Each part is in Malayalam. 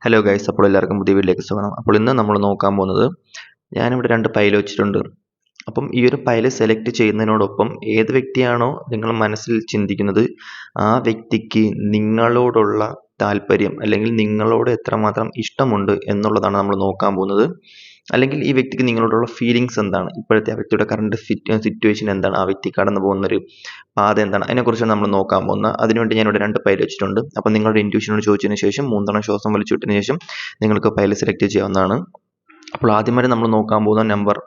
ഹലോ ഗൈസ്, അപ്പോൾ എല്ലാവർക്കും പുതിയ വീഡിയോയിലേക്ക് സ്വാഗതം. അപ്പോൾ ഇന്ന് നമ്മൾ നോക്കാൻ പോകുന്നത്, ഞാനിവിടെ 2 പൈൽ വെച്ചിട്ടുണ്ട്. അപ്പം ഈ ഒരു പൈൽ സെലക്ട് ചെയ്യുന്നതിനോടൊപ്പം ഏത് വ്യക്തിയാണോ നിങ്ങൾ മനസ്സിൽ ചിന്തിക്കുന്നത് ആ വ്യക്തിക്ക് നിങ്ങളോടുള്ള താല്പര്യം അല്ലെങ്കിൽ നിങ്ങളോട് എത്രമാത്രം ഇഷ്ടമുണ്ട് എന്നുള്ളതാണ് നമ്മൾ നോക്കാൻ പോകുന്നത്. അല്ലെങ്കിൽ ഈ വ്യക്തിക്ക് നിങ്ങളോടുള്ള ഫീലിങ്സ് എന്താണ്, ഇപ്പോഴത്തെ ആ വ്യക്തിയുടെ കറണ്ട് സിറ്റുവേഷൻ എന്താണ്, ആ വ്യക്തി കടന്നു പോകുന്നൊരു പാത എന്താണ്, അതിനെക്കുറിച്ചാണ് നമ്മൾ നോക്കാൻ പോകുന്നത്. അതിനുവേണ്ടി ഞാനിവിടെ 2 പൈൽ വെച്ചിട്ടുണ്ട്. അപ്പം നിങ്ങളുടെ ഇൻറ്റ്യൂഷനോട് ചോദിച്ചതിന് ശേഷം 3 തവണ ശ്വാസം വലിച്ചു വിട്ടതിന് ശേഷം നിങ്ങൾക്ക് പൈൽ സെലക്ട് ചെയ്യാവുന്നതാണ്. അപ്പോൾ ആദ്യമായിട്ട് നമ്മൾ നോക്കാൻ പോകുന്ന നമ്പർ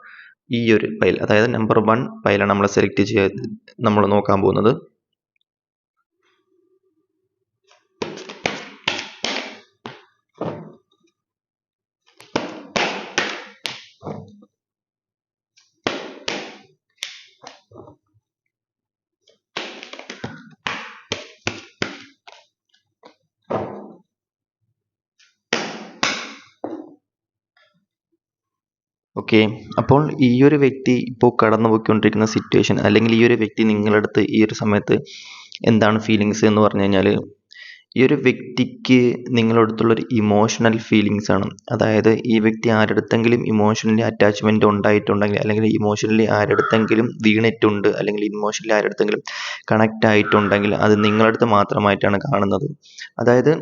ഈ ഒരു പൈൽ, അതായത് നമ്പർ 1 പൈലാണ് നമ്മൾ സെലക്ട് ചെയ്യാൻ നമ്മൾ നോക്കാൻ പോകുന്നത്. ഓക്കെ, അപ്പോൾ ഈ ഒരു വ്യക്തി ഇപ്പോൾ കടന്നു പോയിക്കൊണ്ടിരിക്കുന്ന സിറ്റുവേഷൻ, അല്ലെങ്കിൽ ഈ ഒരു വ്യക്തി നിങ്ങളുടെ അടുത്ത് ഈ ഒരു സമയത്ത് എന്താണ് ഫീലിങ്സ് എന്ന് പറഞ്ഞു കഴിഞ്ഞാൽ, ഈ ഒരു വ്യക്തിക്ക് നിങ്ങളുടെ അടുത്തുള്ളൊരു ഇമോഷണൽ ഫീലിങ്സ് ആണ്. അതായത് ഈ വ്യക്തി ആരടുത്തെങ്കിലും ഇമോഷണലി അറ്റാച്ച്മെൻറ്റ് ഉണ്ടായിട്ടുണ്ടെങ്കിൽ, അല്ലെങ്കിൽ ഇമോഷണലി ആരടുത്തെങ്കിലും വീണിട്ടുണ്ട്, അല്ലെങ്കിൽ ഇമോഷണലി ആരടുത്തെങ്കിലും കണക്റ്റ് ആയിട്ടുണ്ടെങ്കിൽ അത് നിങ്ങളുടെ അടുത്ത് മാത്രമായിട്ടാണ് കാണുന്നത്. അതായത്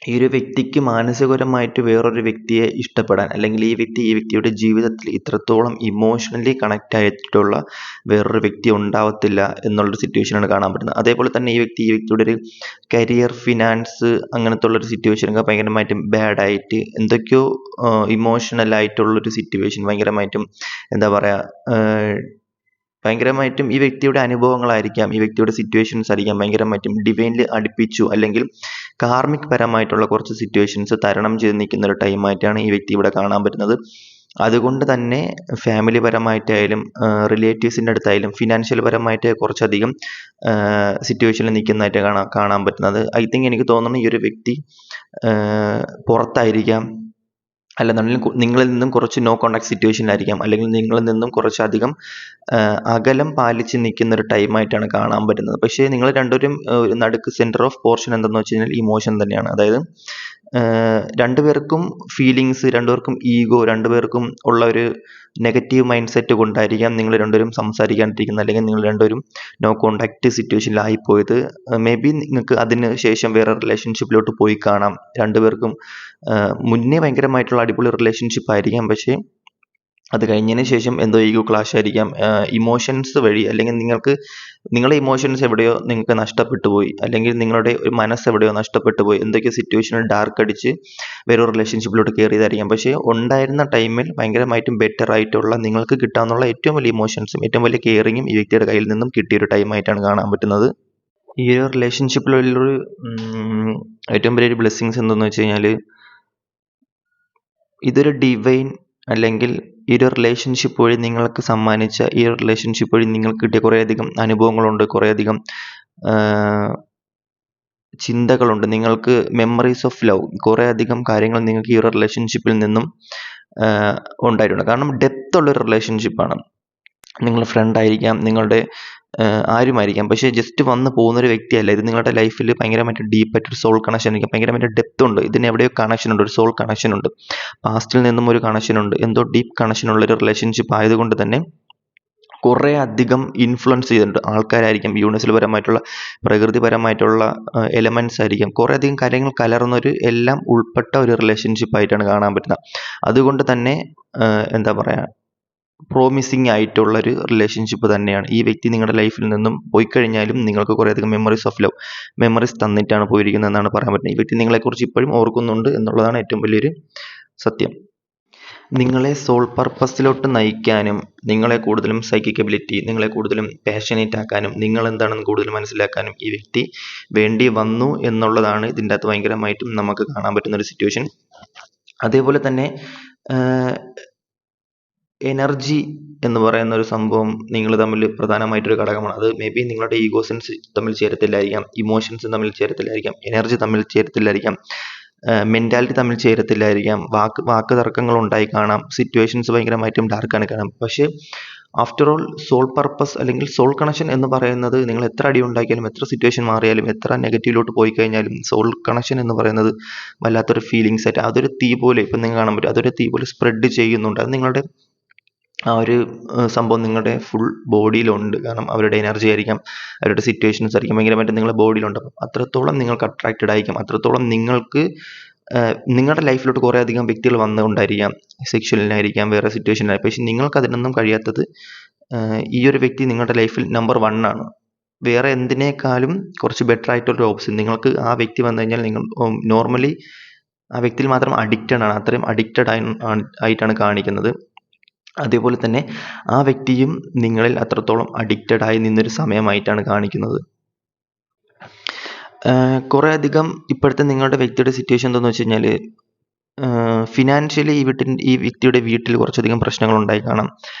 ഈ ഒരു വ്യക്തിക്ക് മാനസികപരമായിട്ട് വേറൊരു വ്യക്തിയെ ഇഷ്ടപ്പെടാൻ, അല്ലെങ്കിൽ ഈ വ്യക്തിയുടെ ജീവിതത്തിൽ ഇത്രത്തോളം ഇമോഷണലി കണക്റ്റ് ആയിട്ടുള്ള വേറൊരു വ്യക്തി ഉണ്ടാവത്തില്ല എന്നുള്ളൊരു സിറ്റുവേഷനാണ് കാണാൻ പറ്റുന്നത്. അതേപോലെ തന്നെ ഈ വ്യക്തിയുടെ ഒരു കരിയർ, ഫിനാൻസ്, അങ്ങനത്തെ ഉള്ളൊരു സിറ്റുവേഷനൊക്കെ ഭയങ്കരമായിട്ടും ബാഡായിട്ട് എന്തൊക്കെയോ ഇമോഷണൽ ആയിട്ടുള്ളൊരു സിറ്റുവേഷൻ, ഭയങ്കരമായിട്ടും എന്താ പറയുക, ഭയങ്കരമായിട്ടും ഈ വ്യക്തിയുടെ അനുഭവങ്ങളായിരിക്കാം, ഈ വ്യക്തിയുടെ സിറ്റുവേഷൻസ് ആയിരിക്കാം ഭയങ്കരമായിട്ടും ഡിവൈനിൽ അടുപ്പിച്ചു, അല്ലെങ്കിൽ കാർമിക് പരമായിട്ടുള്ള കുറച്ച് സിറ്റുവേഷൻസ് തരണം ചെയ്ത് നിൽക്കുന്ന ഒരു ടൈമായിട്ടാണ് ഈ വ്യക്തി ഇവിടെ കാണാൻ പറ്റുന്നത്. അതുകൊണ്ട് തന്നെ ഫാമിലി പരമായിട്ടായാലും റിലേറ്റീവ്സിൻ്റെ അടുത്തായാലും ഫിനാൻഷ്യൽ പരമായിട്ട് കുറച്ചധികം സിറ്റുവേഷനിൽ നിൽക്കുന്നതായിട്ട് കാണാൻ പറ്റുന്നത്. ഐ തിങ്ക് എനിക്ക് തോന്നുന്നു ഈ ഒരു വ്യക്തി പുറത്തായിരിക്കാം, അല്ലെന്നുണ്ടെങ്കിൽ നിങ്ങളിൽ നിന്നും കുറച്ച് നോ കോണ്ടാക്ട് സിറ്റുവേഷനിലായിരിക്കാം, അല്ലെങ്കിൽ നിങ്ങളിൽ നിന്നും കുറച്ചധികം അകലം പാലിച്ച് നിൽക്കുന്ന ഒരു ടൈമായിട്ടാണ് കാണാൻ പറ്റുന്നത്. പക്ഷേ നിങ്ങൾ രണ്ടുപേരും നടുക്ക് സെൻറ്റർ ഓഫ് പോർഷൻ എന്തെന്ന് വെച്ച് കഴിഞ്ഞാൽ ഇമോഷൻ തന്നെയാണ്. അതായത് രണ്ടുപേർക്കും ഫീലിങ്സ്, രണ്ടുപേർക്കും ഈഗോ, രണ്ടുപേർക്കും ഉള്ള ഒരു നെഗറ്റീവ് മൈൻഡ് സെറ്റ് കൊണ്ടായിരിക്കാം നിങ്ങൾ രണ്ടുപേരും സംസാരിക്കാണ്ടിരിക്കുന്നത്, അല്ലെങ്കിൽ നിങ്ങൾ രണ്ടുപേരും നോ കോണ്ടാക്ട് സിറ്റുവേഷനിലായിപ്പോയത്. മേ ബി നിങ്ങൾക്ക് അതിന് ശേഷം വേറെ റിലേഷൻഷിപ്പിലോട്ട് പോയി കാണാം. രണ്ടുപേർക്കും മുന്നേ ഭയങ്കരമായിട്ടുള്ള അടിപൊളി റിലേഷൻഷിപ്പ് ആയിരിക്കാം, പക്ഷേ അത് കഴിഞ്ഞതിന് ശേഷം എന്തോ ഈഗോ ക്ലാഷ് ആയിരിക്കാം, ഇമോഷൻസ് വഴി, അല്ലെങ്കിൽ നിങ്ങളുടെ ഇമോഷൻസ് എവിടെയോ നിങ്ങൾക്ക് നഷ്ടപ്പെട്ടു പോയി, അല്ലെങ്കിൽ നിങ്ങളുടെ ഒരു മനസ്സ് എവിടെയോ നഷ്ടപ്പെട്ടു പോയി, എന്തൊക്കെയോ സിറ്റുവേഷനിൽ ഡാർക്ക് അടിച്ച് വേറെ റിലേഷൻഷിപ്പിലോട്ട് കയറിയതായിരിക്കാം. പക്ഷേ ഉണ്ടായിരുന്ന ടൈമിൽ ഭയങ്കരമായിട്ടും ബെറ്റർ ആയിട്ടുള്ള, നിങ്ങൾക്ക് കിട്ടാവുന്ന ഏറ്റവും വലിയ ഇമോഷൻസും ഏറ്റവും വലിയ കെയറിങ്ങും ഈ വ്യക്തിയുടെ കയ്യിൽ നിന്നും കിട്ടിയൊരു ടൈമായിട്ടാണ് കാണാൻ പറ്റുന്നത്. ഈ ഒരു റിലേഷൻഷിപ്പിലുള്ളൊരു ഏറ്റവും വലിയൊരു ബ്ലെസ്സിങ്സ് എന്തെന്ന് വെച്ച് കഴിഞ്ഞാൽ, ഇതൊരു ഡിവൈൻ, അല്ലെങ്കിൽ ഈ ഒരു റിലേഷൻഷിപ്പ് വഴി നിങ്ങൾക്ക് സമ്മാനിച്ച, ഈ ഒരു റിലേഷൻഷിപ്പ് വഴി നിങ്ങൾക്ക് കിട്ടിയ കുറേയധികം അനുഭവങ്ങളുണ്ട്, കുറേയധികം ചിന്തകളുണ്ട്, നിങ്ങൾക്ക് മെമ്മറീസ് ഓഫ് ലവ്, കുറേയധികം കാര്യങ്ങൾ നിങ്ങൾക്ക് ഈ ഒരു റിലേഷൻഷിപ്പിൽ നിന്നും ഉണ്ടായിട്ടുണ്ട്. കാരണം ഡെപ്ത് ഉള്ളൊരു റിലേഷൻഷിപ്പാണ്. നിങ്ങൾ ഫ്രണ്ട് ആയിരിക്കാം, നിങ്ങളുടെ ആരുമായിരിക്കാം, പക്ഷേ ജസ്റ്റ് വന്ന് പോകുന്നൊരു വ്യക്തിയല്ല ഇത്. നിങ്ങളുടെ ലൈഫിൽ ഭയങ്കരമായിട്ട് ഡീപ്പായിട്ടൊരു സോൾ കണക്ഷൻ ആയിരിക്കും, ഭയങ്കരമായിട്ട് ഡെപ്ത് ഉണ്ട്, ഇതിന് എവിടെയോ കണക്ഷൻ ഉണ്ട്, ഒരു സോൾ കണക്ഷൻ ഉണ്ട്, പാസ്റ്റിൽ നിന്നും ഒരു കണക്ഷൻ ഉണ്ട്, എന്തോ ഡീപ്പ് കണക്ഷൻ ഉള്ളൊരു റിലേഷൻഷിപ്പ് ആയതുകൊണ്ട് തന്നെ കുറേ അധികം ഇൻഫ്ലുവൻസ് ചെയ്തിട്ടുണ്ട്. ആൾക്കാരായിരിക്കാം, യൂണിവേഴ്സൽ പരമായിട്ടുള്ള, പ്രകൃതിപരമായിട്ടുള്ള എലമെൻറ്റ്സ് ആയിരിക്കാം, കുറേ അധികം കാര്യങ്ങൾ കലർന്നൊരു, എല്ലാം ഉൾപ്പെട്ട ഒരു റിലേഷൻഷിപ്പ് ആയിട്ടാണ് കാണാൻ പറ്റുന്നത്. അതുകൊണ്ട് തന്നെ എന്താ പറയുക, പ്രോമിസിങ് ആയിട്ടുള്ളൊരു റിലേഷൻഷിപ്പ് തന്നെയാണ്. ഈ വ്യക്തി നിങ്ങളുടെ ലൈഫിൽ നിന്നും പോയി കഴിഞ്ഞാലും നിങ്ങൾക്ക് കുറേയധികം മെമ്മറീസ് ഓഫ് ലവ്, മെമ്മറീസ് തന്നിട്ടാണ് പോയിരിക്കുന്നത് എന്നാണ് പറയാൻ പറ്റുന്നത്. ഈ വ്യക്തി നിങ്ങളെക്കുറിച്ച് ഇപ്പോഴും ഓർക്കുന്നുണ്ട് എന്നുള്ളതാണ് ഏറ്റവും വലിയൊരു സത്യം. നിങ്ങളെ സോൾ പർപ്പസിലോട്ട് നയിക്കാനും, നിങ്ങളെ കൂടുതലും സൈക്കിക് എബിലിറ്റി, നിങ്ങളെ കൂടുതലും പാഷനേറ്റ് ആക്കാനും, നിങ്ങൾ എന്താണെന്ന് കൂടുതൽ മനസ്സിലാക്കാനും ഈ വ്യക്തി വേണ്ടി വന്നു എന്നുള്ളതാണ് ഇതിൻ്റെ അകത്ത് ഭയങ്കരമായിട്ടും നമുക്ക് കാണാൻ പറ്റുന്നൊരു സിറ്റുവേഷൻ. അതേപോലെ തന്നെ എനർജി എന്ന് പറയുന്ന ഒരു സംഭവം നിങ്ങൾ തമ്മിൽ പ്രധാനമായിട്ടൊരു ഘടകമാണ്. അത് മേ ബി നിങ്ങളുടെ ഈഗോസെൻസ് തമ്മിൽ ചേരത്തില്ലായിരിക്കാം, ഇമോഷൻസ് തമ്മിൽ ചേരത്തില്ലായിരിക്കാം, എനർജി തമ്മിൽ ചേരത്തില്ലായിരിക്കാം, മെൻറ്റാലിറ്റി തമ്മിൽ ചേരത്തില്ലായിരിക്കാം, വാക്ക് തർക്കങ്ങൾ ഉണ്ടായി കാണാം, സിറ്റുവേഷൻസ് ഭയങ്കരമായിട്ടും ഡാർക്കാണ് കാണാം. പക്ഷേ ആഫ്റ്റർ ഓൾ സോൾ പർപ്പസ് അല്ലെങ്കിൽ സോൾ കണക്ഷൻ എന്ന് പറയുന്നത് നിങ്ങൾ എത്ര അടി ഉണ്ടാക്കിയാലും എത്ര സിറ്റുവേഷൻ മാറിയാലും എത്ര നെഗറ്റീവിലോട്ട് പോയി കഴിഞ്ഞാലും സോൾ കണക്ഷൻ എന്ന് പറയുന്നത് വല്ലാത്തൊരു ഫീലിങ്സ് ആയിട്ട് അതൊരു തീ പോലെ ഇപ്പം നിങ്ങൾ കാണാൻ പറ്റും അതൊരു തീ പോലെ സ്പ്രെഡ് ചെയ്യുന്നുണ്ട് അത് നിങ്ങളുടെ ആ ഒരു സംഭവം നിങ്ങളുടെ ഫുൾ ബോഡിയിലുണ്ട് കാരണം അവരുടെ എനർജി ആയിരിക്കാം അവരുടെ സിറ്റുവേഷൻസ് ആയിരിക്കും ഭയങ്കരമായിട്ട് നിങ്ങളുടെ ബോഡിയിലുണ്ട് അപ്പം അത്രത്തോളം നിങ്ങൾക്ക് അട്രാക്റ്റഡ് ആയിരിക്കും അത്രത്തോളം നിങ്ങൾക്ക് നിങ്ങളുടെ ലൈഫിലോട്ട് കുറേ അധികം വ്യക്തികൾ വന്നുകൊണ്ടായിരിക്കാം സെക്ഷുവലിനായിരിക്കാം വേറെ സിറ്റുവേഷനിലായി പക്ഷെ നിങ്ങൾക്ക് അതിനൊന്നും കഴിയാത്തത് ഈ ഒരു വ്യക്തി നിങ്ങളുടെ ലൈഫിൽ നമ്പർ 1 ആണ് വേറെ എന്തിനേക്കാളും കുറച്ച് ബെറ്റർ ആയിട്ടുള്ള ഓപ്ഷൻ നിങ്ങൾക്ക് ആ വ്യക്തി വന്നു കഴിഞ്ഞാൽ നിങ്ങൾ നോർമലി ആ വ്യക്തിയിൽ മാത്രം അഡിക്റ്റഡ് ആണ് അത്രയും അഡിക്റ്റഡ് ആയിട്ടാണ് കാണിക്കുന്നത് അതേപോലെ തന്നെ ആ വ്യക്തിയും നിങ്ങളിൽ അത്രത്തോളം അഡിക്റ്റഡ് ആയി നിന്നൊരു സമയമായിട്ടാണ് കാണിക്കുന്നത് കുറേ അധികം ഇപ്പോഴത്തെ നിങ്ങളുടെ വ്യക്തിയുടെ സിറ്റുവേഷൻ എന്താണെന്ന് വെച്ച് കഴിഞ്ഞാൽ ഫിനാൻഷ്യലി ഈ വ്യക്തിയുടെ വീട്ടിൽ കുറച്ചധികം പ്രശ്നങ്ങൾ ഉണ്ടായി കാണാം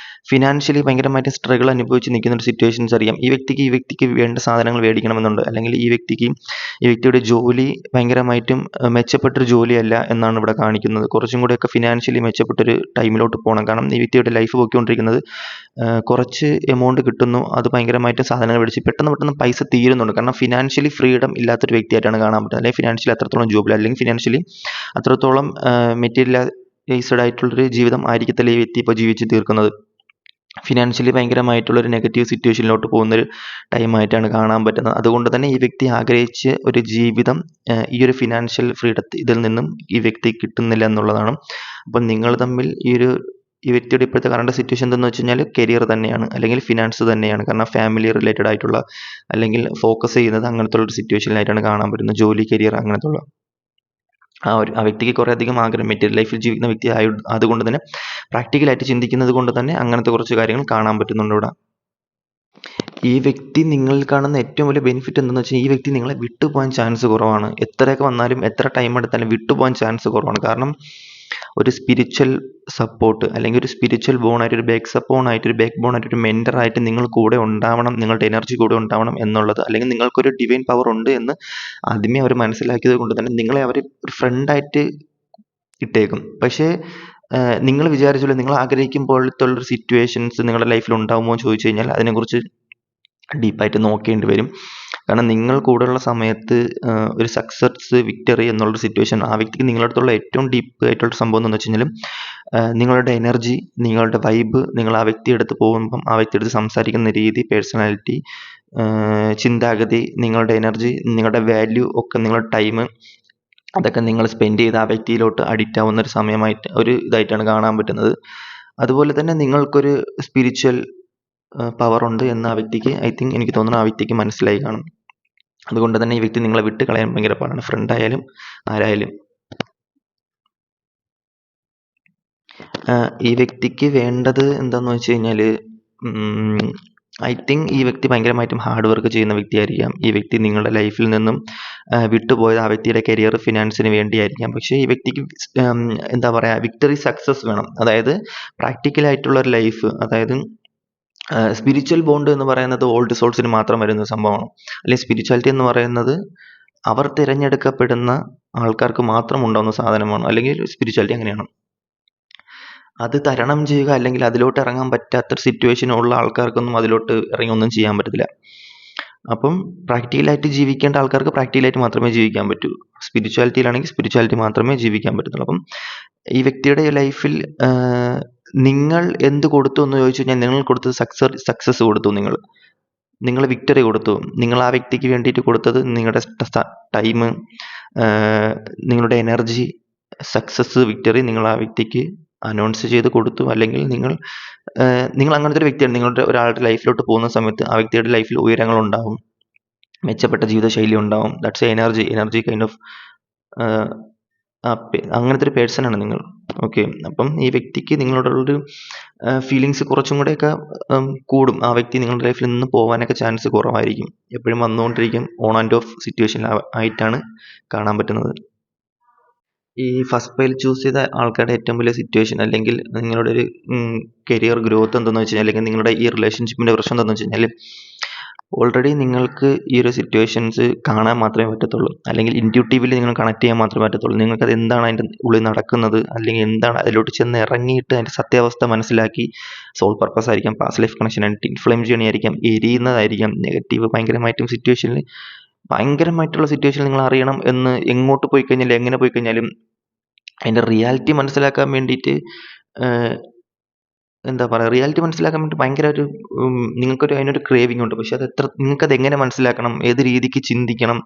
ഫിനാൻഷ്യലി ഭയങ്കരമായിട്ട് സ്ട്രഗിൾ അനുഭവിച്ച് നിൽക്കുന്ന ഒരു സിറ്റുവേഷൻസ് അറിയാം ഈ വ്യക്തിക്ക് വേണ്ട സാധനങ്ങൾ മേടിക്കണമെന്നുണ്ട് അല്ലെങ്കിൽ ഈ വ്യക്തിയുടെ ജോലി ഭയങ്കരമായിട്ടും മെച്ചപ്പെട്ടൊരു ജോലിയല്ല എന്നാണ് ഇവിടെ കാണിക്കുന്നത് കുറച്ചും കൂടെയൊക്കെ ഫിനാൻഷ്യലി മെച്ചപ്പെട്ടൊരു ടൈമിലോട്ട് പോകണം കാരണം ഈ വ്യക്തിയുടെ ലൈഫ് പോയിക്കൊണ്ടിരിക്കുന്നത് കുറച്ച് എമൗണ്ട് കിട്ടുന്നു അത് ഭയങ്കരമായിട്ട് സാധനങ്ങൾ മേടിച്ച് പെട്ടെന്ന് പൈസ തീരുന്നുണ്ട് കാരണം ഫിനാൻഷ്യലി ഫ്രീഡം ഇല്ലാത്തൊരു വ്യക്തിയായിട്ടാണ് കാണാൻ പറ്റുന്നത് അല്ലെങ്കിൽ ഫിനാൻഷ്യലി അത്രത്തോളം ജോബിൽ അല്ലെങ്കിൽ ഫിനാൻഷ്യലി അത്രത്തോളം മെറ്റീരിയലൈസ്ഡ് ആയിട്ടുള്ളൊരു ജീവിതം ആയിരിക്കത്തില്ല ഈ വ്യക്തി ഇപ്പോൾ ജീവിച്ച് തീർക്കുന്നത് ഫിനാൻഷ്യലി ഭയങ്കരമായിട്ടുള്ളൊരു നെഗറ്റീവ് സിറ്റുവേഷനിലോട്ട് പോകുന്നൊരു ടൈമായിട്ടാണ് കാണാൻ പറ്റുന്നത് അതുകൊണ്ട് തന്നെ ഈ വ്യക്തി ആഗ്രഹിച്ച ഒരു ജീവിതം ഈ ഒരു ഫിനാൻഷ്യൽ ഇതിൽ നിന്നും ഈ വ്യക്തി കിട്ടുന്നില്ല എന്നുള്ളതാണ് അപ്പം നിങ്ങൾ തമ്മിൽ ഈ വ്യക്തിയുടെ ഇപ്പോഴത്തെ കറണ്ട് സിറ്റുവേഷൻ എന്താണെന്ന് വെച്ച് കഴിഞ്ഞാൽ കരിയർ തന്നെയാണ് അല്ലെങ്കിൽ ഫിനാൻസ് തന്നെയാണ് കാരണം ഫാമിലി റിലേറ്റഡ് ആയിട്ടുള്ള അല്ലെങ്കിൽ ഫോക്കസ് ചെയ്യുന്നത് അങ്ങനത്തെ ഒരു സിറ്റുവേഷനിലായിട്ടാണ് കാണാൻ പറ്റുന്നത് ജോലി കരിയർ അങ്ങനത്തെ ഉള്ള ആ വ്യക്തിക്ക് കുറേ അധികം ആഗ്രഹം മെറ്റീരിയൽ ലൈഫിൽ ജീവിക്കുന്ന വ്യക്തി അതുകൊണ്ട് തന്നെ പ്രാക്ടിക്കലായിട്ട് ചിന്തിക്കുന്നത് കൊണ്ട് തന്നെ അങ്ങനത്തെ കുറച്ച് കാര്യങ്ങൾ കാണാൻ പറ്റുന്നുണ്ട് ഇവിടെ ഈ വ്യക്തി നിങ്ങളിൽ കാണുന്ന ഏറ്റവും വലിയ ബെനിഫിറ്റ് എന്താണെന്ന് വെച്ചാൽ ഈ വ്യക്തി നിങ്ങളെ വിട്ടുപോകാൻ ചാൻസ് കുറവാണ് എത്രയൊക്കെ വന്നാലും എത്ര ടൈം എടുത്താലും വിട്ടുപോകാൻ ചാൻസ് കുറവാണ് കാരണം ഒരു സ്പിരിച്വൽ സപ്പോർട്ട് അല്ലെങ്കിൽ ഒരു സ്പിരിച്വൽ ബോണായിട്ട് ഒരു ബാക്ക് ബോണായിട്ട് ഒരു മെൻറ്ററായിട്ട് നിങ്ങൾ കൂടെ ഉണ്ടാവണം നിങ്ങളുടെ എനർജി കൂടെ ഉണ്ടാവണം എന്നുള്ളത് അല്ലെങ്കിൽ നിങ്ങൾക്കൊരു ഡിവൈൻ പവർ ഉണ്ട് എന്ന് ആദ്യമേ അവർ മനസ്സിലാക്കിയത് കൊണ്ട് തന്നെ നിങ്ങളെ അവർ ഒരു ഫ്രണ്ടായിട്ട് ഇട്ടേക്കും പക്ഷേ നിങ്ങൾ വിചാരിച്ചല്ലോ നിങ്ങൾ ആഗ്രഹിക്കുമ്പോഴത്തുള്ളൊരു സിറ്റുവേഷൻസ് നിങ്ങളുടെ ലൈഫിൽ ഉണ്ടാകുമോ എന്ന് ചോദിച്ചു കഴിഞ്ഞാൽ അതിനെക്കുറിച്ച് ഡീപ്പായിട്ട് നോക്കേണ്ടി വരും കാരണം നിങ്ങൾ കൂടെയുള്ള സമയത്ത് ഒരു സക്സസ് വിക്ടറി എന്നുള്ളൊരു സിറ്റുവേഷൻ ആ വ്യക്തിക്ക് നിങ്ങളുടെ അടുത്തുള്ള ഏറ്റവും ഡീപ്പ് ആയിട്ടുള്ള സംഭവം എന്ന് വെച്ച് കഴിഞ്ഞാൽ നിങ്ങളുടെ എനർജി നിങ്ങളുടെ വൈബ് നിങ്ങൾ ആ വ്യക്തിയുടെ അടുത്ത് പോകുമ്പം ആ വ്യക്തിയുടെ അടുത്ത് സംസാരിക്കുന്ന രീതി പേഴ്സണാലിറ്റി ചിന്താഗതി നിങ്ങളുടെ എനർജി നിങ്ങളുടെ വാല്യൂ ഒക്കെ നിങ്ങളുടെ ടൈം അതൊക്കെ നിങ്ങൾ സ്പെൻഡ് ചെയ്ത് ആ വ്യക്തിയിലോട്ട് അഡിക്റ്റ് ആവുന്ന ഒരു സമയമായിട്ട് ഒരു ഇതായിട്ടാണ് കാണാൻ പറ്റുന്നത് അതുപോലെ തന്നെ നിങ്ങൾക്കൊരു സ്പിരിച്വൽ പവർ ഉണ്ട് എന്ന് ആ വ്യക്തിക്ക് എനിക്ക് തോന്നുന്നു ആ വ്യക്തിക്ക് മനസ്സിലായി കാണും അതുകൊണ്ട് തന്നെ ഈ വ്യക്തി നിങ്ങളെ വിട്ട് കളയാൻ ഭയങ്കര പാടാണ് ഫ്രണ്ട് ആയാലും ആരായാലും ഈ വ്യക്തിക്ക് വേണ്ടത് എന്താന്ന് വെച്ച് കഴിഞ്ഞാൽ ഈ വ്യക്തി ഭയങ്കരമായിട്ടും ഹാർഡ് വർക്ക് ചെയ്യുന്ന വ്യക്തിയായിരിക്കാം ഈ വ്യക്തി നിങ്ങളുടെ ലൈഫിൽ നിന്നും വിട്ടുപോയത് ആ വ്യക്തിയുടെ കരിയർ ഫിനാൻസിന് വേണ്ടിയായിരിക്കാം പക്ഷേ ഈ വ്യക്തിക്ക് എന്താ പറയുക വിക്ടറി സക്സസ് വേണം അതായത് പ്രാക്ടിക്കലായിട്ടുള്ള ഒരു ലൈഫ് അതായത് സ്പിരിച്വൽ ബോണ്ട് എന്ന് പറയുന്നത് ഓൾഡ് സോൾസിന് മാത്രം വരുന്ന സംഭവമാണ് അല്ലെങ്കിൽ സ്പിരിച്വാലിറ്റി എന്ന് പറയുന്നത് അവർ തിരഞ്ഞെടുക്കപ്പെടുന്ന ആൾക്കാർക്ക് മാത്രം ഉണ്ടാവുന്ന സാധനമാണ് അല്ലെങ്കിൽ സ്പിരിച്വാലിറ്റി അങ്ങനെയാണ് അത് തരണം ചെയ്യുക അല്ലെങ്കിൽ അതിലോട്ട് ഇറങ്ങാൻ പറ്റാത്തൊരു സിറ്റുവേഷൻ ഉള്ള ആൾക്കാർക്കൊന്നും അതിലോട്ട് ഇറങ്ങി ഒന്നും ചെയ്യാൻ പറ്റത്തില്ല അപ്പം പ്രാക്ടിക്കലായിട്ട് ജീവിക്കേണ്ട ആൾക്കാർക്ക് പ്രാക്ടിക്കലായിട്ട് മാത്രമേ ജീവിക്കാൻ പറ്റൂ സ്പിരിച്വാലിറ്റിയിലാണെങ്കിൽ സ്പിരിച്വാലിറ്റി മാത്രമേ ജീവിക്കാൻ പറ്റത്തുള്ളൂ അപ്പം ഈ വ്യക്തിയുടെ ലൈഫിൽ നിങ്ങൾ എന്ത് കൊടുത്തു എന്ന് ചോദിച്ചു കഴിഞ്ഞാൽ നിങ്ങൾ കൊടുത്തത് സക്സസ് കൊടുത്തു നിങ്ങൾ വിക്ടറി കൊടുത്തു നിങ്ങൾ ആ വ്യക്തിക്ക് വേണ്ടിയിട്ട് കൊടുത്തത് നിങ്ങളുടെ ടൈം നിങ്ങളുടെ എനർജി സക്സസ് വിക്ടറി നിങ്ങൾ ആ വ്യക്തിക്ക് അനൗൺസ് ചെയ്ത് കൊടുത്തു അല്ലെങ്കിൽ നിങ്ങൾ അങ്ങനത്തെ ഒരു വ്യക്തിയാണ് നിങ്ങളുടെ ഒരാളുടെ ലൈഫിലോട്ട് പോകുന്ന സമയത്ത് ആ വ്യക്തിയുടെ ലൈഫിൽ ഉയരങ്ങൾ ഉണ്ടാവും മെച്ചപ്പെട്ട ജീവിതശൈലി ഉണ്ടാവും ദാറ്റ്സ് എനർജി കൈൻഡ് ഓഫ് അങ്ങനത്തെ ഒരു പേഴ്സണാണ് നിങ്ങൾ ഓക്കെ അപ്പം ഈ വ്യക്തിക്ക് നിങ്ങളോടുള്ളൊരു ഫീലിങ്സ് കുറച്ചും കൂടെയൊക്കെ കൂടും ആ വ്യക്തി നിങ്ങളുടെ ലൈഫിൽ നിന്ന് പോകാനൊക്കെ ചാൻസ് കുറവായിരിക്കും എപ്പോഴും വന്നുകൊണ്ടിരിക്കും ഓൺ ആൻഡ് ഓഫ് സിറ്റുവേഷൻ ആയിട്ടാണ് കാണാൻ പറ്റുന്നത് ഈ ഫസ്റ്റ് പൈൽ ചൂസ് ചെയ്ത ആൾക്കാരുടെ ഏറ്റവും വലിയ സിറ്റുവേഷൻ അല്ലെങ്കിൽ നിങ്ങളുടെ ഒരു കരിയർ ഗ്രോത്ത് എന്താണെന്ന് വെച്ച് കഴിഞ്ഞാൽ അല്ലെങ്കിൽ നിങ്ങളുടെ ഈ റിലേഷൻഷിപ്പിൻ്റെ പ്രശ്നം എന്താണെന്ന് വെച്ച് കഴിഞ്ഞാൽ ഓൾറെഡി നിങ്ങൾക്ക് ഈ ഒരു സിറ്റുവേഷൻസ് കാണാൻ മാത്രമേ പറ്റത്തുള്ളൂ, അല്ലെങ്കിൽ ഇൻറ്റ്യൂട്ടീവ്ലി നിങ്ങൾ കണക്ട് ചെയ്യാൻ മാത്രമേ പറ്റത്തുള്ളൂ. നിങ്ങൾക്കത് എന്താണ് അതിൻ്റെ ഉള്ളിൽ നടക്കുന്നത്, അല്ലെങ്കിൽ എന്താണ് അതിലോട്ട് ചെന്ന് ഇറങ്ങിയിട്ട് അതിൻ്റെ സത്യാവസ്ഥ മനസ്സിലാക്കി, സോൾ പർപ്പസ് ആയിരിക്കാം, പാസ്റ്റ് ലൈഫ് കണക്ഷൻ ആയിരിക്കും, ഇൻഫ്ലെയിം ജേണി ആയിരിക്കാം, എരിയുന്നതായിരിക്കാം, നെഗറ്റീവ് ഭയങ്കരമായിട്ടുള്ള സിറ്റുവേഷനിൽ നിങ്ങൾ അറിയണം എന്ന് എങ്ങോട്ട് പോയി കഴിഞ്ഞാലും എങ്ങനെ പോയി കഴിഞ്ഞാലും അതിൻ്റെ റിയാലിറ്റി മനസ്സിലാക്കാൻ വേണ്ടിയിട്ട് എന്താ പറയുക, റിയാലിറ്റി മനസ്സിലാക്കാൻ വേണ്ടി ഭയങ്കര ഒരു അതിനൊരു ക്രേവിംഗ് ഉണ്ട്. പക്ഷെ നിങ്ങൾക്കത് എങ്ങനെ മനസ്സിലാക്കണം, ഏത് രീതിക്ക് ചിന്തിക്കണം,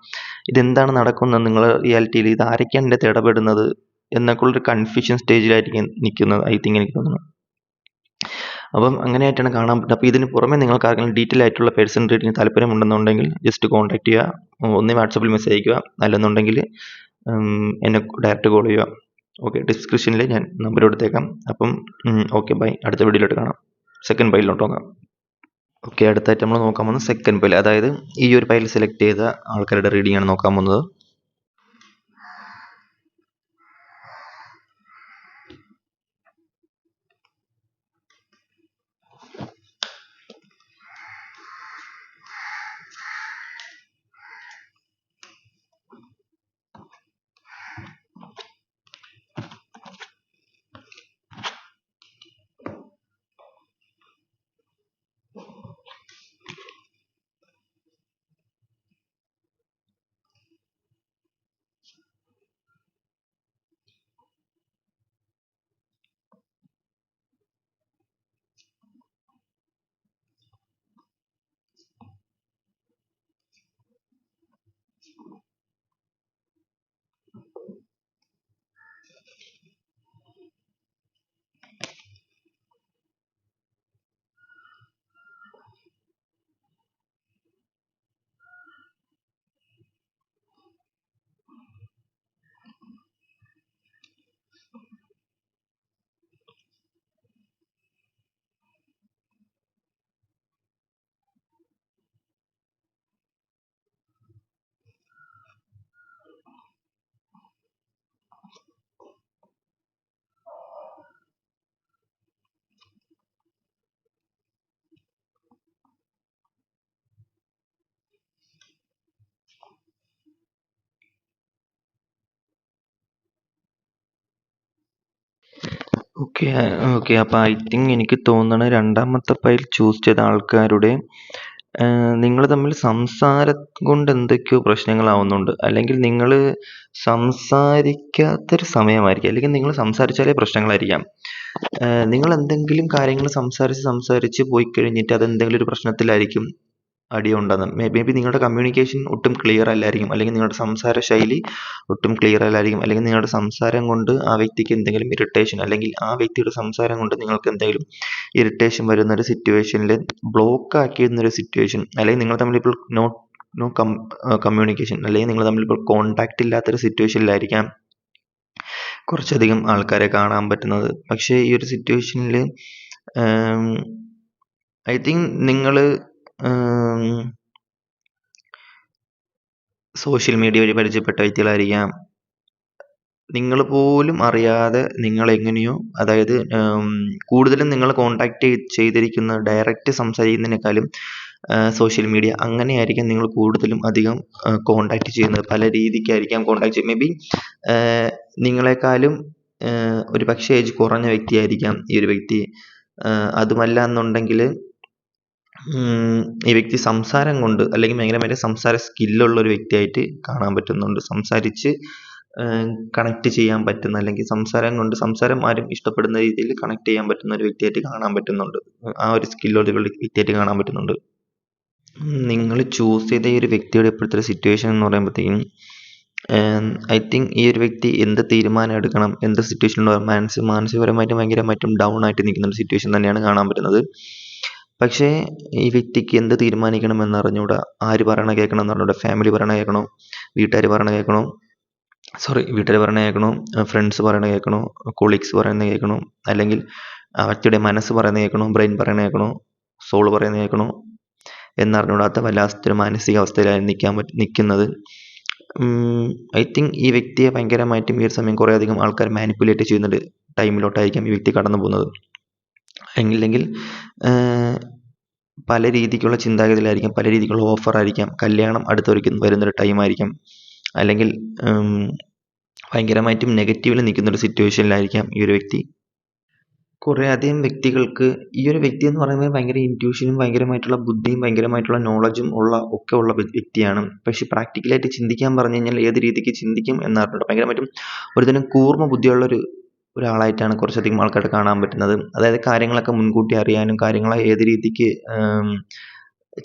ഇതെന്താണ് നടക്കുന്നത് നിങ്ങളുടെ റിയാലിറ്റിയിൽ, ഇത് ആരൊക്കെയാണ് ഇതിൻ്റെ അകത്ത് ഇടപെടുന്നത് എന്നൊക്കെ ഉള്ളൊരു കൺഫ്യൂഷൻ സ്റ്റേജിലായിരിക്കും നിൽക്കുന്നത്, ഐ തിങ്ക് എനിക്ക് തോന്നുന്നു. അപ്പം അങ്ങനെയായിട്ടാണ് കാണാൻ പറ്റുന്നത്. അപ്പോൾ ഇതിന് പുറമെ നിങ്ങൾക്ക് ആർക്കെങ്കിലും ഡീറ്റെയിൽ ആയിട്ടുള്ള പേഴ്സണൽ റീഡിങ് താല്പര്യമുണ്ടെന്നുണ്ടെങ്കിൽ ജസ്റ്റ് കോൺടാക്ട് ചെയ്യുക. ഒന്നേ വാട്സപ്പിൽ മെസ്സേജ് അയക്കുക, അല്ലെന്നുണ്ടെങ്കിൽ എന്നെ ഡയറക്റ്റ് കോൾ ചെയ്യുക. ഓക്കെ, ഡിസ്ക്രിപ്ഷനിൽ ഞാൻ നമ്പർ കൊടുത്തേക്കാം. അപ്പം ഓക്കെ, ബൈ. അടുത്ത വീഡിയോയിലോട്ട് കാണാം. സെക്കൻഡ് പൈലിലോട്ട് നോക്കാം. ഓക്കെ, അടുത്തായിട്ട് നമ്മൾ നോക്കാൻ പോകുന്നത് സെക്കൻഡ് പൈൽ, അതായത് ഈ ഒരു പൈൽ സെലക്ട് ചെയ്ത ആൾക്കാരുടെ റീഡിംഗ് ആണ് നോക്കാൻ പോകുന്നത്. ഓക്കെ ഓക്കെ അപ്പോൾ ഐ തിങ്ക് എനിക്ക് തോന്നുന്നത് രണ്ടാമത്തെ പൈൽ ചൂസ് ചെയ്ത ആൾക്കാരുടെ നിങ്ങൾ തമ്മിൽ സംസാരം കൊണ്ട് എന്തൊക്കെയോ പ്രശ്നങ്ങളാവുന്നുണ്ട്, അല്ലെങ്കിൽ നിങ്ങൾ സംസാരിക്കാത്തൊരു സമയമായിരിക്കും, അല്ലെങ്കിൽ നിങ്ങൾ സംസാരിച്ചാലേ പ്രശ്നങ്ങളായിരിക്കാം. നിങ്ങൾ എന്തെങ്കിലും കാര്യങ്ങൾ സംസാരിച്ച് പോയി കഴിഞ്ഞിട്ട് അത് എന്തെങ്കിലും ഒരു പ്രശ്നത്തിലായിരിക്കും അടിയുണ്ടാകുന്നത്. മേ ബി നിങ്ങളുടെ കമ്മ്യൂണിക്കേഷൻ ഒട്ടും ക്ലിയർ അല്ലായിരിക്കും, അല്ലെങ്കിൽ നിങ്ങളുടെ സംസാര ശൈലി ഒട്ടും ക്ലിയർ അല്ലായിരിക്കും, അല്ലെങ്കിൽ നിങ്ങളുടെ സംസാരം കൊണ്ട് ആ വ്യക്തിക്ക് എന്തെങ്കിലും ഇറിറ്റേഷൻ, അല്ലെങ്കിൽ ആ വ്യക്തിയുടെ സംസാരം കൊണ്ട് നിങ്ങൾക്ക് എന്തെങ്കിലും ഇറിറ്റേഷൻ വരുന്ന ഒരു സിറ്റുവേഷനിൽ ബ്ലോക്ക് ആക്കിയിരുന്ന ഒരു സിറ്റുവേഷൻ, അല്ലെങ്കിൽ നിങ്ങൾ തമ്മിൽ ഇപ്പോൾ നോ കമ്മ്യൂണിക്കേഷൻ, അല്ലെങ്കിൽ നിങ്ങൾ തമ്മിൽ ഇപ്പോൾ കോണ്ടാക്ട് ഇല്ലാത്തൊരു സിറ്റുവേഷനിലായിരിക്കാം കുറച്ചധികം ആൾക്കാരെ കാണാൻ പറ്റുന്നത്. പക്ഷേ ഈ ഒരു സിറ്റുവേഷനിൽ ഐ തിങ്ക് നിങ്ങൾ സോഷ്യൽ മീഡിയ വഴി പരിചയപ്പെട്ട വ്യക്തികളായിരിക്കാം. നിങ്ങൾ പോലും അറിയാതെ നിങ്ങൾ എങ്ങനെയോ, അതായത് കൂടുതലും നിങ്ങൾ കോണ്ടാക്ട് ചെയ്തിരിക്കുന്ന ഡയറക്റ്റ് സംസാരിക്കുന്നതിനേക്കാളും സോഷ്യൽ മീഡിയ അങ്ങനെയായിരിക്കും നിങ്ങൾ കൂടുതലും അധികം കോണ്ടാക്ട് ചെയ്യുന്നത്. പല രീതിക്കായിരിക്കാം കോണ്ടാക്ട് ചെയ്യുന്നത്. മേ ബി നിങ്ങളെക്കാളും ഒരു പക്ഷേ ഏജ് കുറഞ്ഞ വ്യക്തിയായിരിക്കാം ഈ ഒരു വ്യക്തി. അതുമല്ല എന്നുണ്ടെങ്കിൽ ഈ വ്യക്തി സംസാരം കൊണ്ട്, അല്ലെങ്കിൽ ഭയങ്കരമായിട്ട് സംസാര സ്കില്ലുള്ള ഒരു വ്യക്തിയായിട്ട് കാണാൻ പറ്റുന്നുണ്ട്. സംസാരിച്ച് കണക്ട് ചെയ്യാൻ പറ്റുന്ന, അല്ലെങ്കിൽ സംസാരം ആരും ഇഷ്ടപ്പെടുന്ന രീതിയിൽ കണക്ട് ചെയ്യാൻ പറ്റുന്ന ഒരു വ്യക്തിയായിട്ട് കാണാൻ പറ്റുന്നുണ്ട്. ആ ഒരു സ്കില്ലുള്ള വ്യക്തിയായിട്ട് കാണാൻ പറ്റുന്നുണ്ട്. നിങ്ങൾ ചൂസ് ചെയ്ത ഈ ഒരു വ്യക്തിയുടെ ഇപ്പോഴത്തെ ഒരു സിറ്റുവേഷൻ എന്ന് പറയുമ്പോഴത്തേക്കും ഐ തിങ്ക് ഈ ഒരു വ്യക്തി എന്ത് തീരുമാനം എടുക്കണം, എന്ത് സിറ്റുവേഷനിലും മാനസികപരമായിട്ടും ഭയങ്കരമായിട്ടും ഡൗൺ ആയിട്ട് നിൽക്കുന്ന ഒരു സിറ്റുവേഷൻ തന്നെയാണ് കാണാൻ പറ്റുന്നത്. പക്ഷേ ഈ വ്യക്തിക്ക് എന്ത് തീരുമാനിക്കണം എന്നറിഞ്ഞൂടാ. ആര് പറയണ കേൾക്കണം എന്നറിഞ്ഞൂടാ. ഫാമിലി പറയണ കേൾക്കണോ, വീട്ടുകാർ പറയണ കേൾക്കണോ, ഫ്രണ്ട്സ് പറയണ കേൾക്കണോ, കൊളീഗ്സ് പറയുന്നത് കേൾക്കണോ, അല്ലെങ്കിൽ ആ വ്യക്തിയുടെ മനസ്സ് പറയുന്നത് കേൾക്കണോ, ബ്രെയിൻ പറയുന്നത് കേൾക്കണോ, സോൾ പറയുന്നത് കേൾക്കണോ എന്നറിഞ്ഞൂടാത്ത വല്ലാത്തൊരു മാനസികാവസ്ഥയിലാണ് നിൽക്കുന്നത്. ഐ തിങ്ക് ഈ വ്യക്തിയെ ഭയങ്കരമായിട്ടും ഈ ഒരു സമയം കുറേ അധികം ആൾക്കാർ മാനിപ്പുലേറ്റ് ചെയ്യുന്നൊരു ടൈമിലോട്ടായിരിക്കും ഈ വ്യക്തി കടന്നു പോകുന്നത്. അല്ലെങ്കിൽ പല രീതിക്കുള്ള ചിന്താഗതിയിലായിരിക്കാം, പല രീതിക്കുള്ള ഓഫറായിരിക്കാം, കല്യാണം അടുത്തൊരുക്കി വരുന്നൊരു ടൈമായിരിക്കാം, അല്ലെങ്കിൽ ഭയങ്കരമായിട്ടും നെഗറ്റീവിൽ നിൽക്കുന്നൊരു സിറ്റുവേഷനിലായിരിക്കാം ഈ ഒരു വ്യക്തി. കുറേയധികം വ്യക്തികൾക്ക് ഈ ഒരു വ്യക്തി എന്ന് പറയുന്നത് ഭയങ്കര ഇൻറ്റ്യൂഷനും ഭയങ്കരമായിട്ടുള്ള ബുദ്ധിയും ഭയങ്കരമായിട്ടുള്ള നോളജും ഉള്ള വ്യക്തിയാണ്. പക്ഷേ പ്രാക്ടിക്കലായിട്ട് ചിന്തിക്കാൻ പറഞ്ഞു കഴിഞ്ഞാൽ ഏത് രീതിക്ക് ചിന്തിക്കും എന്നറിഞ്ഞൂടാ. ഭയങ്കരമായിട്ടും ഒരുതരം കൂർമ്മ ബുദ്ധിയുള്ള ഒരാളായിട്ടാണ് കുറച്ചധികം ആൾക്കാരെ കാണാൻ പറ്റുന്നത്. അതായത് കാര്യങ്ങളൊക്കെ മുൻകൂട്ടി അറിയാനും കാര്യങ്ങളെ ഏത് രീതിക്ക്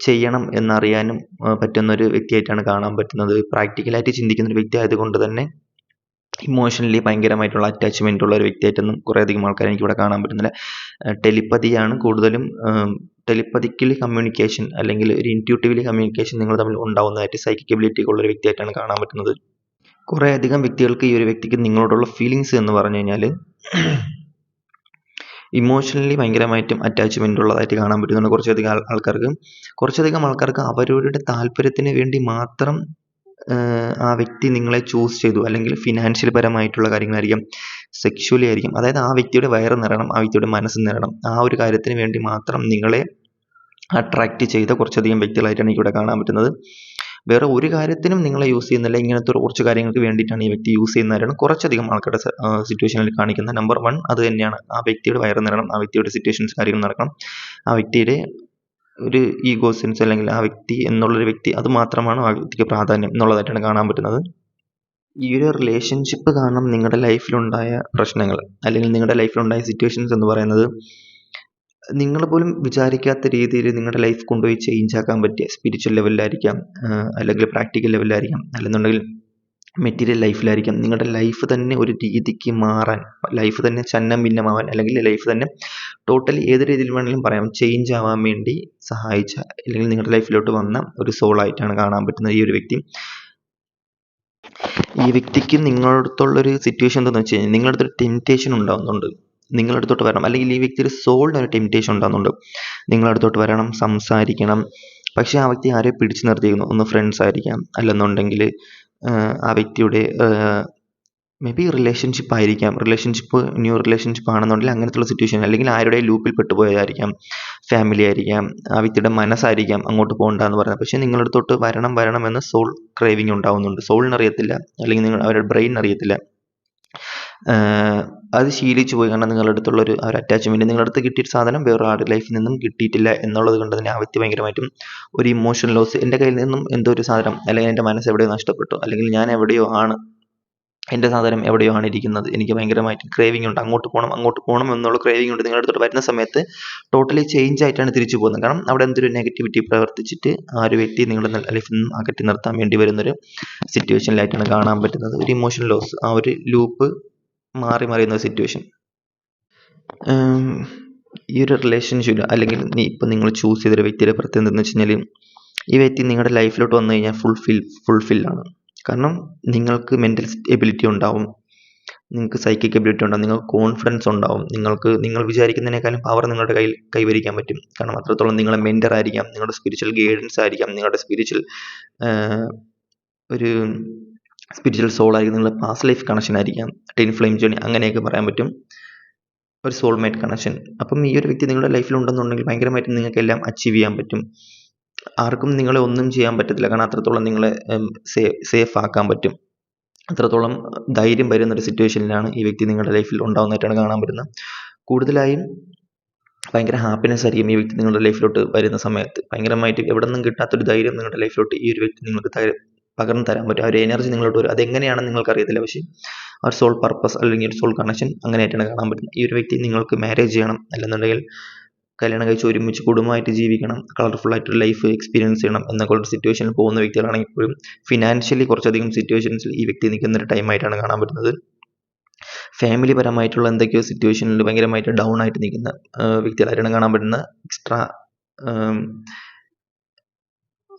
ചെയ്യണം എന്നറിയാനും പറ്റുന്നൊരു വ്യക്തിയായിട്ടാണ് കാണാൻ പറ്റുന്നത്. പ്രാക്ടിക്കലായിട്ട് ചിന്തിക്കുന്ന ഒരു വ്യക്തി ആയതുകൊണ്ട് തന്നെ ഇമോഷണലി ഭയങ്കരമായിട്ടുള്ള അറ്റാച്ച്മെൻ്റ് ഉള്ള ഒരു വ്യക്തിയായിട്ടൊന്നും കുറേയധികം ആൾക്കാരെ എനിക്കിവിടെ കാണാൻ പറ്റുന്നില്ല. ടെലിപ്പതിയാണ് കൂടുതലും. ടെലിപ്പതിക്കലി കമ്മ്യൂണിക്കേഷൻ അല്ലെങ്കിൽ ഒരു ഇൻറ്റ്യൂട്ടീവ്ലി കമ്മ്യൂണിക്കേഷൻ നിങ്ങൾ തമ്മിൽ ഉണ്ടാവുന്നതായിട്ട് സൈക്കിക് എബിലിറ്റി ഉള്ള ഒരു വ്യക്തിയായിട്ടാണ് കാണാൻ പറ്റുന്നത്. കുറേയധികം വ്യക്തികൾക്ക് ഈ ഒരു വ്യക്തിക്ക് നിങ്ങളോടുള്ള ഫീലിങ്സ് എന്ന് പറഞ്ഞു കഴിഞ്ഞാൽ ഇമോഷണലി ഭയങ്കരമായിട്ടും അറ്റാച്ച്മെൻ്റ് ഉള്ളതായിട്ട് കാണാൻ പറ്റുന്നുണ്ട് കുറച്ചധികം ആൾക്കാർക്ക് അവരവരുടെ താല്പര്യത്തിന് വേണ്ടി മാത്രം ആ വ്യക്തി നിങ്ങളെ ചൂസ് ചെയ്തു. അല്ലെങ്കിൽ ഫിനാൻഷ്യൽ പരമായിട്ടുള്ള കാര്യങ്ങളായിരിക്കാം, സെക്ഷുവലി ആയിരിക്കും. അതായത് ആ വ്യക്തിയുടെ വയറ് നിറയണം, ആ വ്യക്തിയുടെ മനസ്സ് നിറയണം, ആ ഒരു കാര്യത്തിന് വേണ്ടി മാത്രം നിങ്ങളെ അട്രാക്റ്റ് ചെയ്ത കുറച്ചധികം വ്യക്തികളായിട്ടാണ് എനിക്കിവിടെ കാണാൻ പറ്റുന്നത്. വേറെ ഒരു കാര്യത്തിനും നിങ്ങളെ യൂസ് ചെയ്യുന്നില്ല, ഇങ്ങനത്തെ കുറച്ച് കാര്യങ്ങൾക്ക് വേണ്ടിയിട്ടാണ് ഈ വ്യക്തി യൂസ് ചെയ്യുന്നവരാണ് കുറച്ചധികം ആൾക്കാരുടെ സിറ്റുവേഷനിൽ കാണിക്കുന്ന നമ്പർ 1 അത് തന്നെയാണ്. ആ വ്യക്തിയുടെ വയറ് നിറയണം, ആ വ്യക്തിയുടെ സിറ്റുവേഷൻസ് കാര്യങ്ങൾ നടക്കണം, ആ വ്യക്തിയുടെ ഒരു ഈഗോ സെൻസ് അല്ലെങ്കിൽ ആ വ്യക്തി എന്നുള്ളൊരു വ്യക്തി അത് മാത്രമാണ് ആ വ്യക്തിക്ക് പ്രാധാന്യം എന്നുള്ളതായിട്ടാണ് കാണാൻ പറ്റുന്നത്. ഈ ഒരു റിലേഷൻഷിപ്പ് കാരണം നിങ്ങളുടെ ലൈഫിലുണ്ടായ പ്രശ്നങ്ങൾ അല്ലെങ്കിൽ നിങ്ങളുടെ ലൈഫിലുണ്ടായ സിറ്റുവേഷൻസ് എന്ന് പറയുന്നത് നിങ്ങൾ പോലും വിചാരിക്കാത്ത രീതിയിൽ നിങ്ങളുടെ ലൈഫ് കൊണ്ടുപോയി ചേഞ്ച് ആക്കാൻ പറ്റിയ സ്പിരിച്വൽ ലെവലിലായിരിക്കാം, അല്ലെങ്കിൽ പ്രാക്ടിക്കൽ ലെവലിലായിരിക്കാം, അല്ലെന്നുണ്ടെങ്കിൽ മെറ്റീരിയൽ ലൈഫിലായിരിക്കാം. നിങ്ങളുടെ ലൈഫ് തന്നെ ഒരു രീതിക്ക് മാറാൻ, ലൈഫ് തന്നെ ഛന്നം ഭിന്നമാവാൻ, അല്ലെങ്കിൽ ലൈഫ് തന്നെ ടോട്ടലി ഏത് രീതിയിൽ വേണമെങ്കിലും പറയാം ചേഞ്ച് ആവാൻ വേണ്ടി സഹായിച്ച അല്ലെങ്കിൽ നിങ്ങളുടെ ലൈഫിലോട്ട് വന്ന ഒരു സോളായിട്ടാണ് കാണാൻ പറ്റുന്നത് ഈ ഒരു വ്യക്തി. ഈ വ്യക്തിക്ക് നിങ്ങളടുത്തുള്ളൊരു സിറ്റുവേഷൻ എന്താണെന്ന് വെച്ച് കഴിഞ്ഞാൽ നിങ്ങളുടെ അടുത്തൊരു ടെംപ്റ്റേഷൻ ഉണ്ടാകുന്നുണ്ട്, നിങ്ങളുടെ അടുത്തോട്ട് വരണം, അല്ലെങ്കിൽ ഈ വ്യക്തിയുടെ സോളിന് ഒരു ടെംപ്റ്റേഷൻ ഉണ്ടാകുന്നുണ്ട്, നിങ്ങളുടെ അടുത്തോട്ട് വരണം, സംസാരിക്കണം. പക്ഷേ ആ വ്യക്തി ആരെയും പിടിച്ചു നിർത്തിയിരിക്കുന്നു. ഒന്ന് ഫ്രണ്ട്സ് ആയിരിക്കാം, അല്ലെന്നുണ്ടെങ്കിൽ ആ വ്യക്തിയുടെ മേ ബി റിലേഷൻഷിപ്പ് ആയിരിക്കാം, ന്യൂ റിലേഷൻഷിപ്പ് ആണെന്നുണ്ടെങ്കിൽ അങ്ങനത്തുള്ള സിറ്റുവേഷൻ, അല്ലെങ്കിൽ ആരുടെയും ലൂപ്പിൽ പെട്ടുപോയതായിരിക്കാം, ഫാമിലി ആയിരിക്കാം, ആ വ്യക്തിയുടെ മനസ്സായിരിക്കാം അങ്ങോട്ട് പോകണ്ടെന്ന് പറയുന്നത്. പക്ഷേ നിങ്ങളുടെ അടുത്തോട്ട് വരണം എന്ന് സോൾ ക്രേവിങ് ഉണ്ടാവുന്നുണ്ട്. സോളിനറിയത്തില്ല, അല്ലെങ്കിൽ അവരുടെ ബ്രെയിൻ അറിയത്തില്ല. അത് ശീലിച്ചു പോയി. കാരണം നിങ്ങളുടെ അടുത്തുള്ള ഒരു അറ്റാച്ച്മെൻറ്റ്, നിങ്ങളുടെ അടുത്ത് കിട്ടിയൊരു സാധനം വേറെ ആരുടെ ലൈഫിൽ നിന്നും കിട്ടിയിട്ടില്ല എന്നുള്ളത് കൊണ്ട് തന്നെ ആ വ്യക്തി ഭയങ്കരമായിട്ടും ഒരു ഇമോഷൻ ലോസ്, എൻ്റെ കയ്യിൽ നിന്നും എന്തോ ഒരു സാധനം, അല്ലെങ്കിൽ എൻ്റെ മനസ്സ് എവിടെയോ നഷ്ടപ്പെട്ടു, അല്ലെങ്കിൽ ഞാൻ എവിടെയോ ആണ്, എൻ്റെ സാധനം എവിടെയോ ആണ് ഇരിക്കുന്നത്, എനിക്ക് ഭയങ്കരമായിട്ട് ക്രേവിങ് ഉണ്ട്, അങ്ങോട്ട് പോകണം എന്നുള്ള ക്രേവിങ് ഉണ്ട്. നിങ്ങളുടെ അടുത്തോട്ട് വരുന്ന സമയത്ത് ടോട്ടലി ചേഞ്ച് ആയിട്ടാണ് തിരിച്ചു പോകുന്നത്. കാരണം അവിടെ എന്തൊരു നെഗറ്റിവിറ്റി പ്രവർത്തിച്ചിട്ട് ആ ഒരു വ്യക്തി നിങ്ങളുടെ ലൈഫിൽ നിന്നും അകറ്റി നിർത്താൻ വേണ്ടി വരുന്നൊരു സിറ്റുവേഷനിലായിട്ടാണ് കാണാൻ പറ്റുന്നത്. ഒരു ഇമോഷൻ ലോസ്, ആ ഒരു ലൂപ്പ് മാറിയുന്ന സിറ്റുവേഷൻ. ഈ ഒരു റിലേഷൻഷിപ്പ് അല്ലെങ്കിൽ നിങ്ങൾ ചൂസ് ചെയ്തൊരു വ്യക്തിയുടെ പ്രത്യേകത എന്താണെന്ന് വെച്ച് കഴിഞ്ഞാൽ ഈ വ്യക്തി നിങ്ങളുടെ ലൈഫിലോട്ട് വന്നു കഴിഞ്ഞാൽ ഫുൾഫിൽ ആണ്. കാരണം നിങ്ങൾക്ക് മെൻ്റൽ എബിലിറ്റി ഉണ്ടാവും, നിങ്ങൾക്ക് സൈക്കിക് എബിലിറ്റി ഉണ്ടാവും, നിങ്ങൾക്ക് കോൺഫിഡൻസ് ഉണ്ടാവും, നിങ്ങൾ വിചാരിക്കുന്നതിനേക്കാളും പവർ നിങ്ങളുടെ കയ്യിൽ കൈവരിക്കാൻ പറ്റും. കാരണം അത്രത്തോളം നിങ്ങളെ മെൻറ്റർ ആയിരിക്കാം, നിങ്ങളുടെ സ്പിരിച്വൽ ഗൈഡൻസ് ആയിരിക്കാം, നിങ്ങളുടെ സ്പിരിച്വൽ സോളായിരിക്കും, നിങ്ങളുടെ പാസ്റ്റ് ലൈഫ് കണക്ഷൻ ആയിരിക്കാം, ട്വിൻ ഫ്ലെയിം ജേണി അങ്ങനെയൊക്കെ പറയാൻ പറ്റും, ഒരു സോൾമേറ്റ് കണക്ഷൻ. അപ്പം ഈ ഒരു വ്യക്തി നിങ്ങളുടെ ലൈഫിൽ ഉണ്ടെന്നുണ്ടെങ്കിൽ ഭയങ്കരമായിട്ട് നിങ്ങൾക്ക് എല്ലാം അച്ചീവ് ചെയ്യാൻ പറ്റും. ആർക്കും നിങ്ങളെ ഒന്നും ചെയ്യാൻ പറ്റത്തില്ല. കാരണം അത്രത്തോളം നിങ്ങളെ സേഫ് ആക്കാൻ പറ്റും. അത്രത്തോളം ധൈര്യം വരുന്നൊരു സിറ്റുവേഷനിലാണ് ഈ വ്യക്തി നിങ്ങളുടെ ലൈഫിൽ ഉണ്ടാവുന്നതായിട്ടാണ് കാണാൻ പറ്റുന്നത്. കൂടുതലായും ഭയങ്കര ഹാപ്പിനെസ് ആയിരിക്കും ഈ വ്യക്തി നിങ്ങളുടെ ലൈഫിലോട്ട് വരുന്ന സമയത്ത്. ഭയങ്കരമായിട്ട് എവിടെ നിന്നും കിട്ടാത്തൊരു ധൈര്യം നിങ്ങളുടെ ലൈഫിലോട്ട് ഈ ഒരു വ്യക്തി നിങ്ങൾക്ക് പകർന്നു തരാൻ പറ്റും. ആ ഒരു എനർജി നിങ്ങളോട്ട് വരും. അതെങ്ങനെയാണെന്ന് നിങ്ങൾക്കറിയത്തില്ല, പക്ഷേ ആ ഒരു സോൾ പർപ്പസ് അല്ലെങ്കിൽ ഒരു സോൾ കണക്ഷൻ അങ്ങനെയായിട്ടാണ് കാണാൻ പറ്റുന്നത്. ഈ ഒരു വ്യക്തി നിങ്ങൾക്ക് മാരേജ് ചെയ്യണം, അല്ലെന്നുണ്ടെങ്കിൽ കല്യാണം കഴിച്ച് ഒരുമിച്ച് കുടുംബമായിട്ട് ജീവിക്കണം, കളർഫുൾ ആയിട്ടൊരു ലൈഫ് എക്സ്പീരിയൻസ് ചെയ്യണം എന്നൊക്കെ ഉള്ള സിറ്റുവേഷനിൽ പോകുന്ന വ്യക്തികളാണെങ്കിൽ പോലും ഫിനാൻഷ്യലി കുറച്ചധികം സിറ്റുവേഷൻസിൽ ഈ വ്യക്തി നിൽക്കുന്ന ഒരു ടൈമായിട്ടാണ് കാണാൻ പറ്റുന്നത്. ഫാമിലി പരമായിട്ടുള്ള എന്തൊക്കെയോ സിറ്റുവേഷനിൽ ഭയങ്കരമായിട്ട് ഡൗൺ ആയിട്ട് നിൽക്കുന്ന വ്യക്തികളായിട്ടാണ് കാണാൻ പറ്റുന്നത്. എക്സ്ട്രാ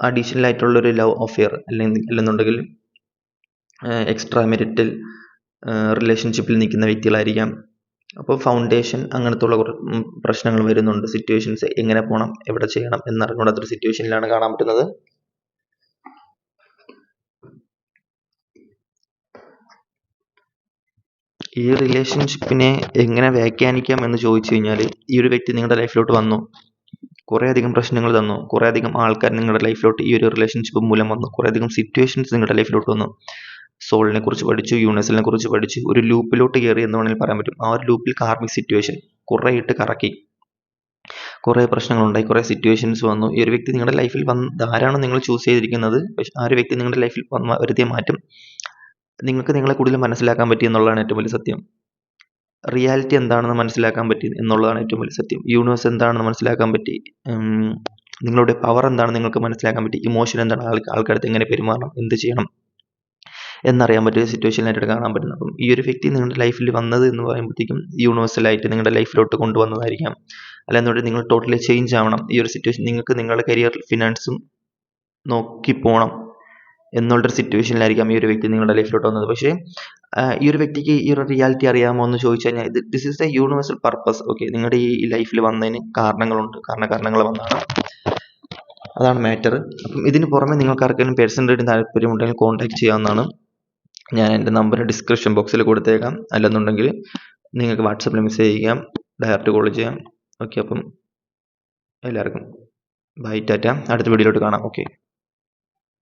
അഡീഷണൽ ആയിട്ടുള്ളൊരു ലവ് അഫെയർ അല്ലെന്നുണ്ടെങ്കിൽ എക്സ്ട്രാ മെരിറ്റൽ റിലേഷൻഷിപ്പിൽ നിൽക്കുന്ന വ്യക്തികളായിരിക്കാം. അപ്പോൾ ഫൗണ്ടേഷൻ അങ്ങനത്തെ ഉള്ള പ്രശ്നങ്ങൾ വരുന്നുണ്ട്. സിറ്റുവേഷൻസ് എങ്ങനെ പോകണം, എവിടെ ചെയ്യണം എന്നറിഞ്ഞൂടാത്തൊരു സിറ്റുവേഷനിലാണ് കാണാൻ പറ്റുന്നത്. ഈ റിലേഷൻഷിപ്പിനെ എങ്ങനെ വ്യാഖ്യാനിക്കാം എന്ന് ചോദിച്ചു കഴിഞ്ഞാൽ, ഈ ഒരു വ്യക്തി നിങ്ങളുടെ ലൈഫിലോട്ട് വന്നു, കുറേയധികം പ്രശ്നങ്ങൾ തന്നു. കുറേയധികം ആൾക്കാർ നിങ്ങളുടെ ലൈഫിലോട്ട് ഈ ഒരു റിലേഷൻഷിപ്പ് മൂലം വന്നു. കുറേയധികം സിറ്റുവേഷൻസ് നിങ്ങളുടെ ലൈഫിലോട്ട് വന്നു. സോളിനെ കുറിച്ച് പഠിച്ചു, യൂണിവേഴ്സലിനെ കുറിച്ച് പഠിച്ചു. ഒരു ലൂപ്പിലോട്ട് കയറി എന്ന് വേണമെങ്കിൽ പറയാൻ പറ്റും. ആ ഒരു ലൂപ്പിൽ കാർമിക് സിറ്റുവേഷൻ കുറേ ഇട്ട് കറക്കി. കുറേ പ്രശ്നങ്ങളുണ്ടായി, കുറേ സിറ്റുവേഷൻസ് വന്നു. ഈ ഒരു വ്യക്തി നിങ്ങളുടെ ലൈഫിൽ ആരാണോ നിങ്ങൾ ചൂസ് ചെയ്തിരിക്കുന്നത്, പക്ഷെ ആ ഒരു വ്യക്തി നിങ്ങളുടെ ലൈഫിൽ വരുത്തിയ മാറ്റം നിങ്ങൾക്ക് നിങ്ങളെ കൂടുതൽ മനസ്സിലാക്കാൻ പറ്റി എന്നുള്ളതാണ് ഏറ്റവും വലിയ സത്യം. റിയാലിറ്റി എന്താണെന്ന് മനസ്സിലാക്കാൻ പറ്റി എന്നുള്ളതാണ് ഏറ്റവും വലിയ സത്യം. യൂണിവേഴ്സ് എന്താണെന്ന് മനസ്സിലാക്കാൻ പറ്റി. നിങ്ങളുടെ പവർ എന്താണെന്ന് നിങ്ങൾക്ക് മനസ്സിലാക്കാൻ പറ്റി. ഇമോഷൻ എന്താണ്, ആൾക്കാരടുത്ത് എങ്ങനെ പെരുമാറണം, എന്ത് ചെയ്യണം എന്നറിയാൻ പറ്റിയ സിറ്റുവേഷനിലായിട്ട് കാണാൻ പറ്റുന്നത്. അപ്പം ഈ ഒരു വ്യക്തി നിങ്ങളുടെ ലൈഫിൽ വന്നത് എന്ന് പറയുമ്പോഴത്തേക്കും യൂണിവേഴ്സലായിട്ട് നിങ്ങളുടെ ലൈഫിലോട്ട് കൊണ്ടുവന്നതായിരിക്കാം. അല്ലാന്നുണ്ടെങ്കിൽ നിങ്ങൾ ടോട്ടലി ചേഞ്ച് ആവണം. ഈ ഒരു സിറ്റുവേഷൻ നിങ്ങൾക്ക് നിങ്ങളുടെ കരിയറിൽ ഫിനാൻസും നോക്കി പോകണം എന്നുള്ളൊരു സിറ്റുവേഷനിലായിരിക്കാം ഈ ഒരു വ്യക്തി നിങ്ങളുടെ ലൈഫിലോട്ട് വന്നത്. പക്ഷേ ഈ ഒരു വ്യക്തിക്ക് ഈ ഒരു റിയാലിറ്റി അറിയാമോ എന്ന് ചോദിച്ചു കഴിഞ്ഞാൽ this is the universal purpose. Okay, നിങ്ങളുടെ ഈ ലൈഫിൽ വന്നതിന് കാരണങ്ങളുണ്ട്, കാരണങ്ങൾ വന്നതാണ്, അതാണ് മാറ്റർ. അപ്പം ഇതിന് പുറമെ നിങ്ങൾക്ക് ആർക്കെങ്കിലും പേഴ്സണലായിട്ട് താല്പര്യമുണ്ടെങ്കിൽ കോൺടാക്ട് ചെയ്യാവുന്നതാണ്. ഞാൻ എൻ്റെ നമ്പർ ഡിസ്ക്രിപ്ഷൻ ബോക്സിൽ കൊടുത്തേക്കാം. അല്ലെന്നുണ്ടെങ്കിൽ നിങ്ങൾക്ക് വാട്സപ്പിൽ മെസ്സേജ് ചെയ്യാം, ഡയറക്റ്റ് കോൾ ചെയ്യാം. ഓക്കെ, അപ്പം എല്ലാവർക്കും ബൈ, ടാറ്റ. അടുത്ത വീഡിയോയിലോട്ട് കാണാം. ഓക്കെ.